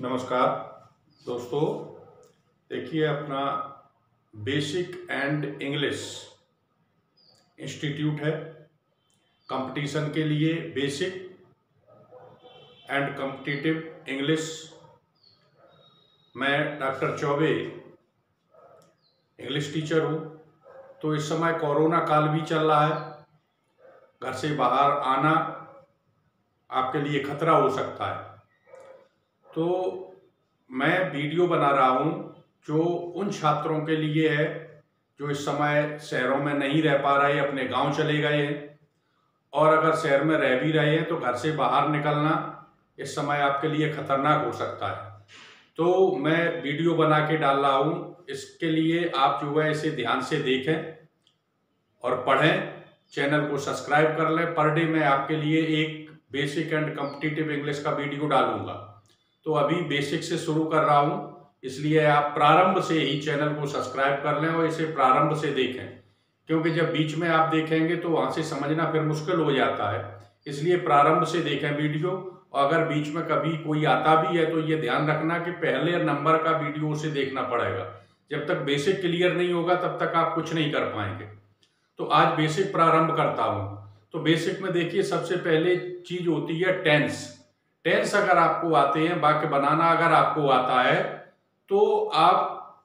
नमस्कार दोस्तों। देखिए, अपना बेसिक एंड इंग्लिश इंस्टीट्यूट है। कंपटीशन के लिए बेसिक एंड कॉम्पिटिटिव इंग्लिश। मैं डॉक्टर चौबे इंग्लिश टीचर हूँ। तो इस समय कोरोना काल भी चल रहा है। घर से बाहर आना आपके लिए खतरा हो सकता है। तो मैं वीडियो बना रहा हूँ जो उन छात्रों के लिए है जो इस समय शहरों में नहीं रह पा रहे, अपने गांव चले गए हैं, और अगर शहर में रह भी रहे हैं तो घर से बाहर निकलना इस समय आपके लिए खतरनाक हो सकता है। तो मैं वीडियो बना के डाल रहा हूँ। इसके लिए आप जो है इसे ध्यान से देखें और पढ़ें। चैनल को सब्सक्राइब कर लें। पर डे मैं आपके लिए एक बेसिक एंड कॉम्पिटिटिव इंग्लिश का वीडियो डालूंगा। तो अभी बेसिक से शुरू कर रहा हूँ, इसलिए आप प्रारंभ से ही चैनल को सब्सक्राइब कर लें और इसे प्रारंभ से देखें, क्योंकि जब बीच में आप देखेंगे तो वहाँ से समझना फिर मुश्किल हो जाता है। इसलिए प्रारंभ से देखें वीडियो। और अगर बीच में कभी कोई आता भी है तो ये ध्यान रखना कि पहले नंबर का वीडियो उसे देखना पड़ेगा। जब तक बेसिक क्लियर नहीं होगा तब तक आप कुछ नहीं कर पाएंगे। तो आज बेसिक प्रारंभ करता हूँ। तो बेसिक में देखिए, सबसे पहले चीज होती है टेंस। टेंस अगर आपको आते हैं, वाक्य बनाना अगर आपको आता है, तो आप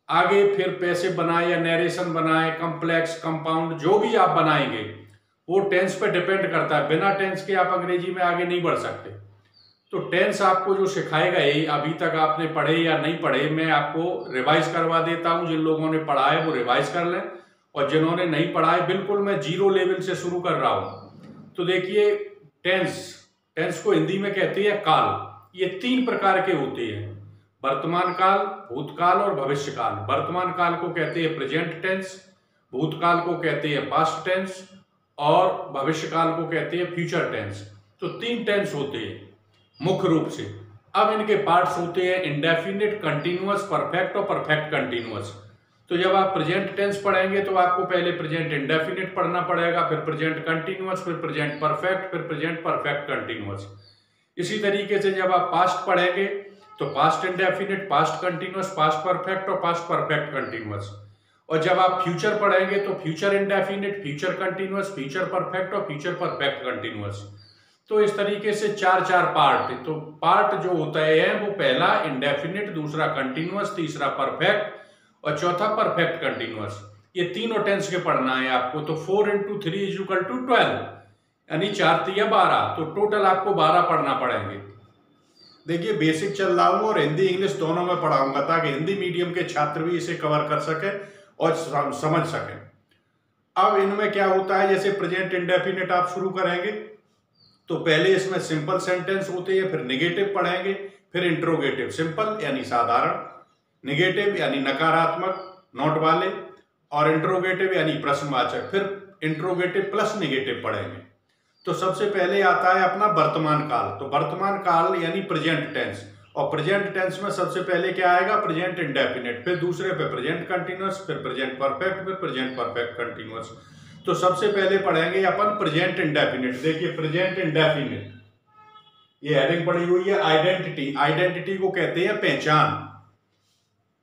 आगे फिर पैसिव बनाए या नरेशन बनाए, कॉम्प्लेक्स, कंपाउंड, जो भी आप बनाएंगे वो टेंस पे डिपेंड करता है। बिना टेंस के आप अंग्रेजी में आगे नहीं बढ़ सकते। तो टेंस आपको जो सिखाएगा, ये अभी तक आपने पढ़े या नहीं पढ़े, मैं आपको रिवाइज करवा देता हूं। जिन लोगों ने पढ़ा है वो रिवाइज कर लें, और जिन्होंने नहीं पढ़ा है, बिल्कुल मैं जीरो लेवल से शुरू कर रहा हूं। तो देखिए, टेंस टेंस को हिंदी में कहते हैं काल। ये तीन प्रकार के होते हैं: वर्तमान काल, भूतकाल और भविष्य काल। वर्तमान काल को कहते हैं प्रेजेंट टेंस, भूतकाल को कहते हैं पास्ट टेंस, और भविष्य काल को कहते हैं फ्यूचर टेंस। तो तीन टेंस होते हैं मुख्य रूप से। अब इनके पार्ट्स होते हैं इंडेफिनिट, कंटिन्यूअस, परफेक्ट और परफेक्ट कंटिन्यूअस। तो जब आप प्रेजेंट टेंस पढ़ेंगे तो आपको पहले प्रेजेंट इंडेफिनिट पढ़ना पड़ेगा, फिर प्रेजेंट कंटिन्यूअस, फिर प्रेजेंट परफेक्ट, फिर प्रेजेंट परफेक्ट कंटिन्यूअस। इसी तरीके से जब आप पास्ट पढ़ेंगे तो past indefinite, past continuous, past perfect और पास्ट परफेक्ट कंटिन्यूअस। और जब आप फ्यूचर पढ़ेंगे तो future indefinite, future continuous, future perfect और फ्यूचर परफेक्ट कंटिन्यूअस। तो इस तरीके से चार चार पार्ट। तो पार्ट जो होता है वो पहला इंडेफिनिट, दूसरा कंटिन्यूअस, तीसरा परफेक्ट और चौथा परफेक्ट कंटिन्यूअस। ये तीनों टेंस के पढ़ना है आपको। तो 4 × 3 = 12, यानी 4 × 3 = 12। तो टोटल आपको 12 पढ़ना पड़ेंगे। देखिए, बेसिक चल रहा हूँ और हिंदी इंग्लिश दोनों में पढ़ाऊंगा, ताकि हिंदी मीडियम के छात्र भी इसे कवर कर सके और समझ सकें। अब इनमें क्या होता है, जैसे प्रेजेंट इंडेफिनिट आप शुरू करेंगे तो पहले इसमें सिंपल सेंटेंस होते हैं, फिर नेगेटिव पढ़ेंगे, फिर इंट्रोगेटिव। सिंपल यानी साधारण, नेगेटिव यानी नकारात्मक, नॉट वाले, और इंट्रोगेटिव यानी प्रश्नवाचक। फिर इंट्रोगेटिव प्लस नेगेटिव पढ़ेंगे। तो सबसे पहले आता है अपना वर्तमान काल। तो वर्तमान काल यानी प्रेजेंट टेंस, और प्रेजेंट टेंस में सबसे पहले क्या आएगा, प्रेजेंट इंडेफिनिट, फिर दूसरे पे प्रेजेंट कंटिन्यूअस, फिर प्रेजेंट परफेक्ट, फिर प्रेजेंट परफेक्ट कंटिन्यूअस। तो सबसे पहले पढ़ेंगे अपन प्रेजेंट इंडेफिनिट। देखिए, प्रेजेंट इंडेफिनिट, ये हेडिंग पड़ी हुई है आइडेंटिटी। आइडेंटिटी को कहते हैं पहचान।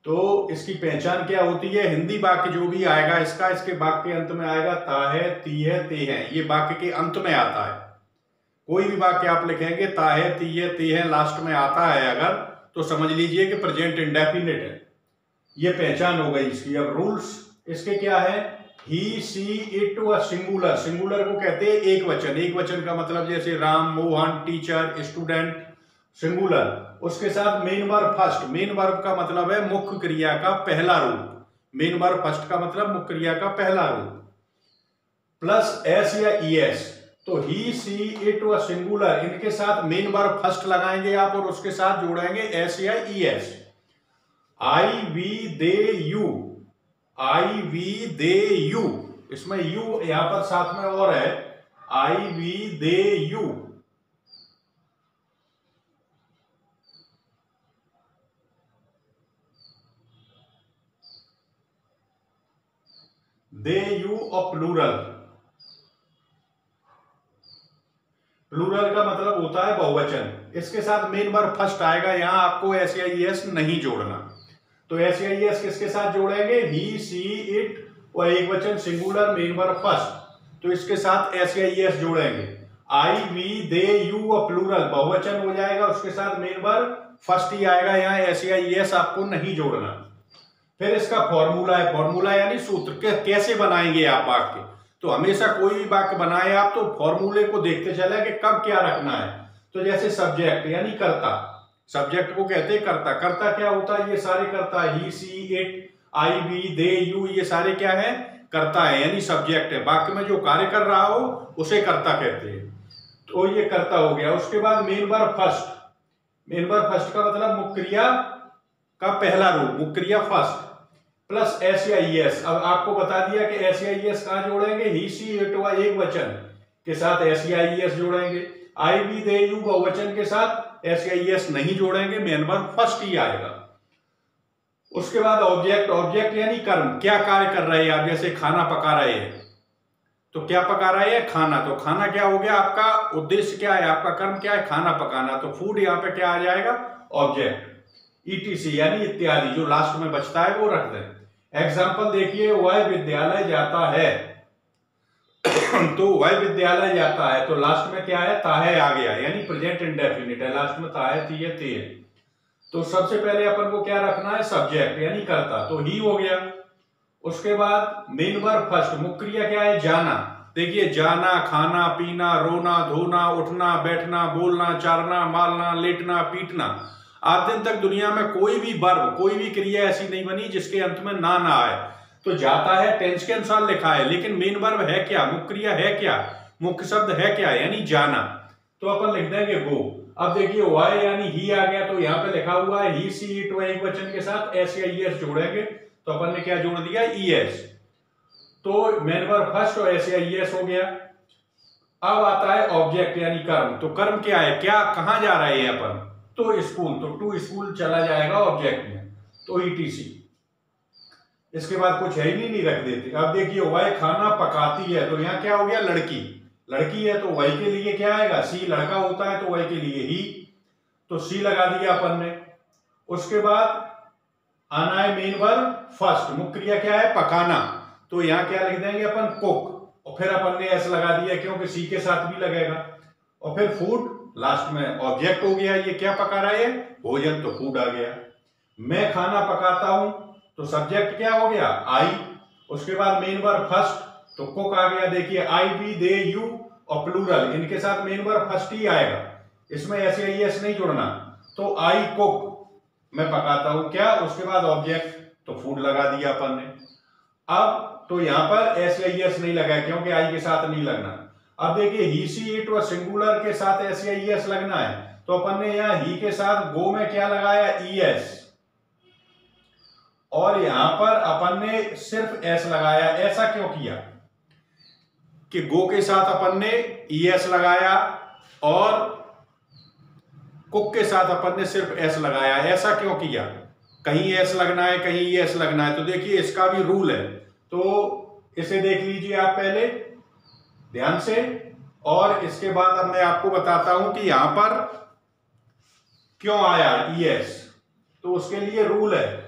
तो इसकी पहचान क्या होती है, हिंदी वाक्य जो भी आएगा इसका, इसके वाक्य के अंत में आएगा ता है, ती है, ते है। ये वाक्य के अंत में आता है। कोई भी वाक्य आप लिखेंगे ता है, ती है, ते है, लास्ट में आता है अगर, तो समझ लीजिए कि प्रेजेंट इंडेफिनिट है। ये पहचान हो गई इसकी। अब रूल्स इसके क्या है, ही, सी, इट व सिंगुलर। सिंगुलर को कहते हैं एक वचन। एक वचन का मतलब जैसे Ram, Mohan, teacher, student, singular. उसके साथ main verb first. Main verb का मतलब है मुख्य क्रिया का पहला रूप। मेन वर्ब फर्स्ट का मतलब मुख्य क्रिया का पहला रूप, प्लस एस या ईएस। तो ही, सी, इट व सिंगुलर, इनके साथ मेन वर्ब फर्स्ट लगाएंगे आप और उसके साथ जोड़ेंगे एस या ES. I, we, they, you. I, we, they, you. इसमें यू यहां पर साथ में और है, I, we, they, you. They, you और प्लूरल। प्लूरल का मतलब होता है बहुवचन। इसके साथ मेन वर्ब फर्स्ट आएगा, यहां आपको SEIS नहीं जोड़ना। तो SEIS किसके साथ जोड़ेंगे? ही, सी, इट और एक वचन सिंगुलर मेन वर्ब फर्स्ट, तो इसके साथ SEIS जोड़ेंगे। आई, वी, दे, यू और प्लूरल बहुवचन हो जाएगा, उसके साथ मेन वर्ब फर्स्ट ही आएगा, यहाँ SEIS आपको नहीं जोड़ना। फिर इसका फॉर्मूला है, फॉर्मूला यानी सूत्र, कैसे बनाएंगे आप वाक्य। तो हमेशा कोई भी वाक्य बनाए आप तो फॉर्मूले को देखते चले कि कब क्या रखना है। तो जैसे सब्जेक्ट यानी कर्ता, सब्जेक्ट को कहते हैं कर्ता। कर्ता क्या होता है? ये सारे कर्ता, he, she, it, I, we, they, you, ये सारे क्या है? कर्ता है, यानी सब्जेक्ट है। वाक्य में जो कार्य कर रहा हो उसे कर्ता कहते हैं। तो ये कर्ता हो गया। उसके बाद main verb first, main verb first का मतलब मुख्य क्रिया का पहला रूप, मुख्य क्रिया फर्स्ट प्लस SEIS। अब आपको बता दिया कि SEIS कहां जोड़ेंगे? ही, सी, इट व एक वचन के साथ SEIS जोड़ेंगे। आई, वी, दे, यू बहुवचन के साथ SEIS नहीं जोड़ेंगे, मेन वर्ब फर्स्ट ही आएगा। उसके बाद ऑब्जेक्ट, ऑब्जेक्ट यानी कर्म, क्या कार्य कर रहे हैं आप। जैसे खाना पका रहे हैं, तो क्या पका रहे हैं? खाना। तो खाना क्या हो गया? आपका उद्देश्य क्या है, आपका कर्म क्या है? खाना पकाना। तो फूड यहाँ पे क्या आ जाएगा? ऑब्जेक्ट। ETC यानी इत्यादि, जो लास्ट में बचता है वो रख दें। एग्जाम्पल देखिए, वह विद्यालय जाता है तो वह विद्यालय जाता है, तो लास्ट में क्या है? ता है आ गया, यानी प्रेजेंट इंडेफिनिट है, लास्ट में ता है, ती है, ते है। तो सबसे पहले अपन को क्या रखना है? सब्जेक्ट यानी कर्ता, तो ही हो गया। उसके बाद मेन वर्ब फर्स्ट, मुख्य क्रिया क्या है? जाना। देखिए, जाना, खाना, पीना, रोना, धोना, उठना, बैठना, बोलना, चारना, मारना, लेटना, पीटना। आज दिन तक दुनिया में कोई भी वर्ब, कोई भी क्रिया ऐसी नहीं बनी जिसके अंत में ना आए। तो जाता है टेंस के अनुसार लिखा है, लेकिन मेन वर्ब है क्या? मुख्य क्रिया है क्या? मुख्य शब्द है क्या? यानी जाना। तो अपन लिख देंगे गो। अब देखिए, वाई यानी ही आ गया, तो यहाँ पे लिखा हुआ है ही, सी, इट व एक वचन के साथ SEIS जोड़ेंगे, तो अपन ने क्या जोड़ दिया? ES। तो मेन वर्ब फर्स्ट और SEIS हो गया। अब आता है ऑब्जेक्ट यानी कर्म। तो कर्म क्या है? क्या, कहां जा रहे हैं अपन? तो स्कूल, तो टू स्कूल चला जाएगा ऑब्जेक्ट में, तो ETC। इसके बाद कुछ है ही नहीं रख देते। अब देखिए, वह खाना पकाती है, तो यहाँ क्या हो गया? लड़की, लड़की है तो वही के लिए क्या आएगा? सी। लड़का होता है तो वही के लिए ही, तो सी लगा दिया अपन ने। उसके बाद आना है मेन वर्ब फर्स्ट, मुख्य क्रिया क्या है? पकाना, तो यहाँ क्या लिख देंगे अपन? कुक। और फिर अपन ने S लगा दिया क्योंकि सी के साथ भी लगेगा। और फिर फूड, लास्ट में ऑब्जेक्ट हो गया। ये क्या पका रहे हैं? भोजन, तो फूड आ गया। मैं खाना पकाता हूं, तो सब्जेक्ट क्या हो गया? आई। उसके बाद मेन वर्ब फर्स्ट, तो कुक आ गया। देखिए, आई, बी, दे, यू और प्लूरल, इनके साथ मेन वर्ब फर्स्ट ही आएगा, इसमें SEIS नहीं जोड़ना। तो आई कुक, मैं पकाता हूं क्या? उसके बाद ऑब्जेक्ट, तो फूड लगा दिया अपन ने। अब तो यहां पर SEIS नहीं लगा क्योंकि आई के साथ नहीं लगना। अब देखिए, ही, सी, इट व सिंगुलर के साथ SEIS लगना है, तो अपन ने यहां ही के साथ गो में क्या लगाया? ES। और यहां पर अपन ने सिर्फ S लगाया। ऐसा क्यों किया कि गो के साथ अपन ने ES लगाया और कुक के साथ अपन ने सिर्फ S लगाया? ऐसा क्यों किया? कहीं S लगना है, कहीं ES लगना है। तो देखिए, इसका भी रूल है, तो इसे देख लीजिए आप पहले ध्यान से, और इसके बाद अब मैं आपको बताता हूं कि यहां पर क्यों आया ES। तो उसके लिए रूल है।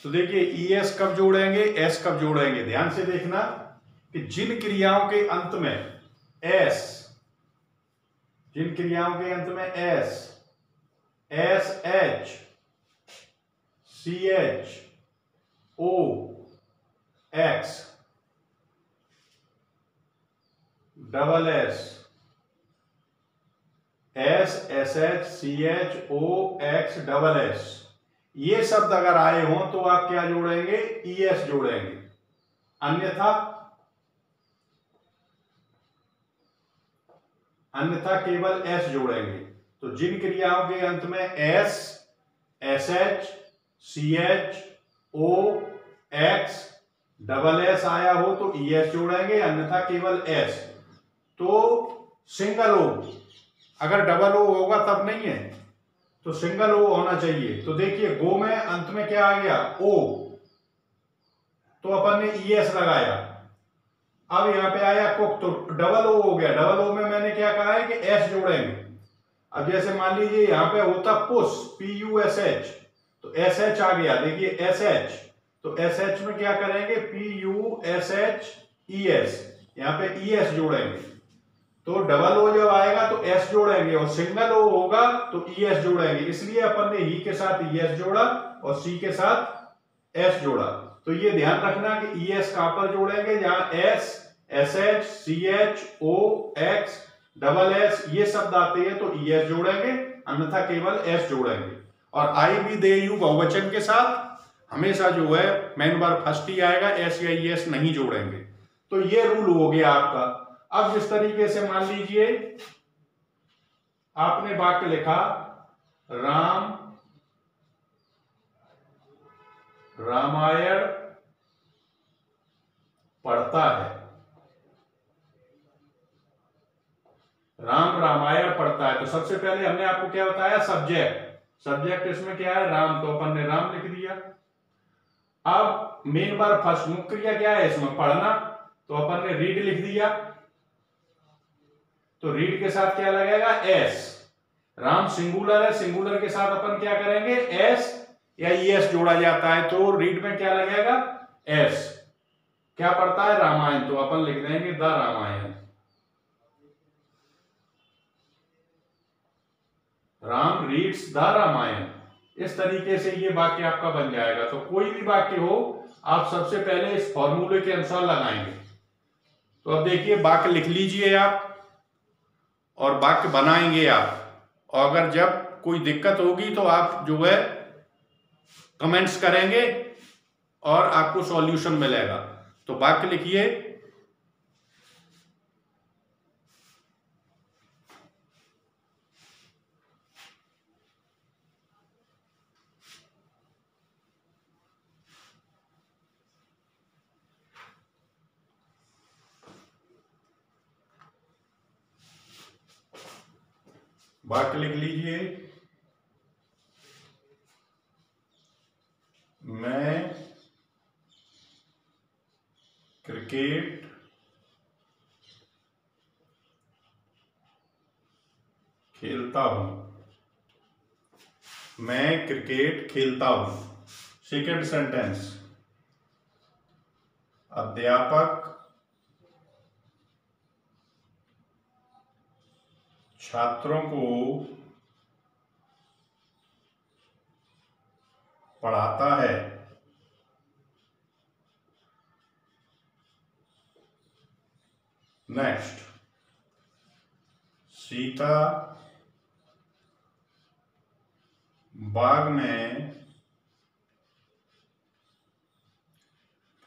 तो देखिए, ES कब जोड़ेंगे, S कब जोड़ेंगे? ध्यान से देखना कि जिन क्रियाओं के अंत में S, जिन क्रियाओं के अंत में S, SH, CH, O, X, double S, SH, CH, O, X, double S, ये शब्द अगर आए हों तो आप क्या जोड़ेंगे? ES जोड़ेंगे। अन्यथा केवल S जोड़ेंगे। तो जिन क्रियाओं के अंत में S, SH, CH, O, X, double S आया हो तो ई एस जोड़ेंगे, अन्यथा केवल एस। तो सिंगल ओ, अगर डबल ओ होगा तब नहीं है, तो सिंगल ओ होना चाहिए। तो देखिए गो में अंत में क्या आ गया, ओ, तो अपन ने ई एस लगाया। अब यहां पे आया कुक, तो डबल ओ हो गया। डबल ओ में मैंने क्या कहा है कि एस जोड़ेंगे। अब जैसे मान लीजिए यहां पे होता push, P U S H, तो एस एच आ गया। देखिए एस एच, तो एस एच में क्या करेंगे, P U S H E S, यहां पे ई एस जोड़ेंगे। तो डबल ओ जब आएगा तो एस जोड़ेंगे, और सिंगल ओ होगा तो ई एस जोड़ेंगे। इसलिए अपन ने ही के साथ ई एस जोड़ा और सी के साथ एस जोड़ा। तो ये ध्यान रखना कि ई एस कहां पर जोड़ेंगे, जहां S, S H, C H, O, X, double S ये शब्द आते हैं तो ई एस जोड़ेंगे, अन्यथा केवल एस जोड़ेंगे। और आई भी दे यू बहुवचन के साथ हमेशा जो है मेन वर्ब फर्स्ट ही आएगा, एस या ई एस नहीं जोड़ेंगे। तो ये रूल हो गया आपका। अब जिस तरीके से मान लीजिए आपने वाक्य लिखा, राम रामायण पढ़ता है, राम रामायण पढ़ता है। तो सबसे पहले हमने आपको क्या बताया, सब्जेक्ट। सब्जेक्ट इसमें क्या है, राम, तो अपन ने राम लिख दिया। अब मेन वर्ब फर्स्ट, मुख्य क्रिया क्या है इसमें, पढ़ना, तो अपन ने रीड लिख दिया। तो रीड के साथ क्या लगेगा, एस। राम सिंगुलर है, सिंगुलर के साथ अपन क्या करेंगे, एस या ई एस जोड़ा जाता है। तो रीड में क्या लगेगा, एस। क्या पढ़ता है, रामायण, तो अपन लिख देंगे the Ramayana. Ram reads the Ramayana. इस तरीके से ये वाक्य आपका बन जाएगा। तो कोई भी वाक्य हो आप सबसे पहले इस फॉर्मूले के अनुसार लगाएंगे। तो अब देखिए वाक्य लिख लीजिए आप और वाक्य बनाएंगे आप। और अगर जब कोई दिक्कत होगी तो आप जो है कमेंट्स करेंगे और आपको सॉल्यूशन मिलेगा। तो वाक्य लिखिए, वाक्य लिख लीजिए, मैं क्रिकेट खेलता हूं, मैं क्रिकेट खेलता हूं। सेकेंड सेंटेंस, अध्यापक छात्रों को पढ़ाता है। नेक्स्ट, सीता बाग में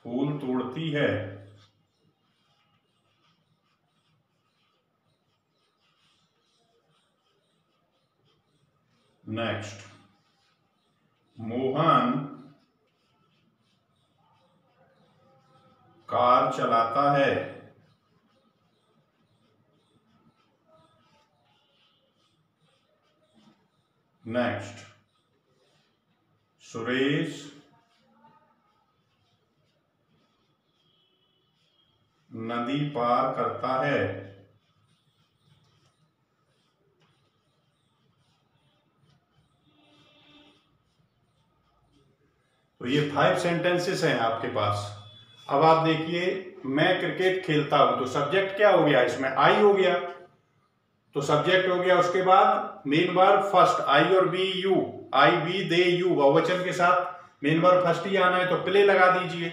फूल तोड़ती है। नेक्स्ट, मोहन कार चलाता है। नेक्स्ट, सुरेश नदी पार करता है। तो ये 5 सेंटेंसेस हैं आपके पास। अब आप देखिए, मैं क्रिकेट खेलता हूं, तो सब्जेक्ट क्या हो गया इसमें, आई हो गया, तो सब्जेक्ट हो गया। उसके बाद मेन वर्ब फर्स्ट, आई और we you, I we they you बहुवचन के साथ मेन वर्ब फर्स्ट ही आना है, तो प्ले लगा दीजिए।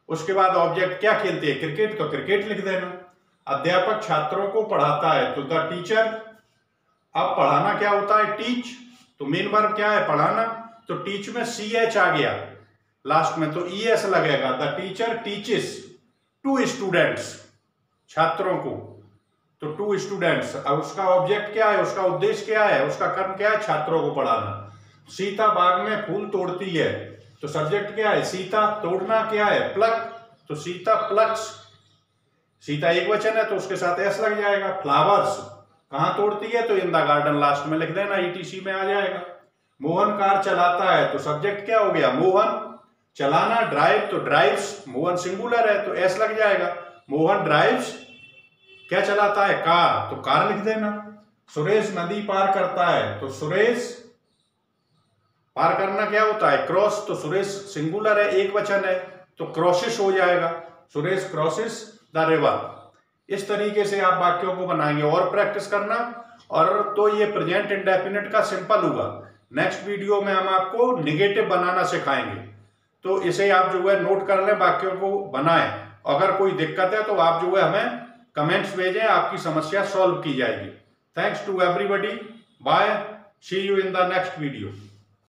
उसके बाद ऑब्जेक्ट क्या खेलते हैं, क्रिकेट, तो क्रिकेट लिख देना। अध्यापक छात्रों को पढ़ाता है, तो द टीचर। अब पढ़ाना क्या होता है, टीच, तो मेन वर्ब क्या है, पढ़ाना, तो टीच में सी एच आ गया लास्ट में, तो ई एस लगेगा। The teacher teaches to students, छात्रों को, तो टू स्टूडेंट्स। अब उसका ऑब्जेक्ट क्या है, उसका उद्देश्य क्या है, उसका कर्म क्या है, छात्रों को पढ़ाना। सीता बाग में फूल तोड़ती है, तो सब्जेक्ट क्या है, सीता, तोड़ना क्या है, प्लक, तो सीता प्लक्स, सीता एक वचन है तो उसके साथ एस लग जाएगा। फ्लावर्स कहाँ तोड़ती है, तो इन द गार्डन लास्ट में लिख देना, ईटीसी में आ जाएगा। मोहन कार चलाता है तो सब्जेक्ट क्या हो गया, मोहन। चलाना ड्राइव, तो ड्राइव्स, मोहन सिंगुलर है तो एस लग जाएगा। मोहन ड्राइव्स क्या चलाता है, कार, तो कार लिख देना। सुरेश नदी पार करता है तो सुरेश, पार करना क्या होता है, क्रॉस, तो सुरेश सिंगुलर है, एक वचन है तो क्रॉसेस हो जाएगा, सुरेश क्रॉसेस द रिवर। इस तरीके से आप वाक्यों को बनाएंगे और प्रैक्टिस करना। और तो ये प्रेजेंट इंडेफिनिट का सिंपल हुआ। नेक्स्ट वीडियो में हम आपको निगेटिव बनाना सिखाएंगे, तो इसे आप जो है नोट कर लें, वाक्यों को बनाएं। अगर कोई दिक्कत है तो आप जो है हमें कमेंट्स भेजें, आपकी समस्या सॉल्व की जाएगी। Thanks to everybody, bye, see you in the next video.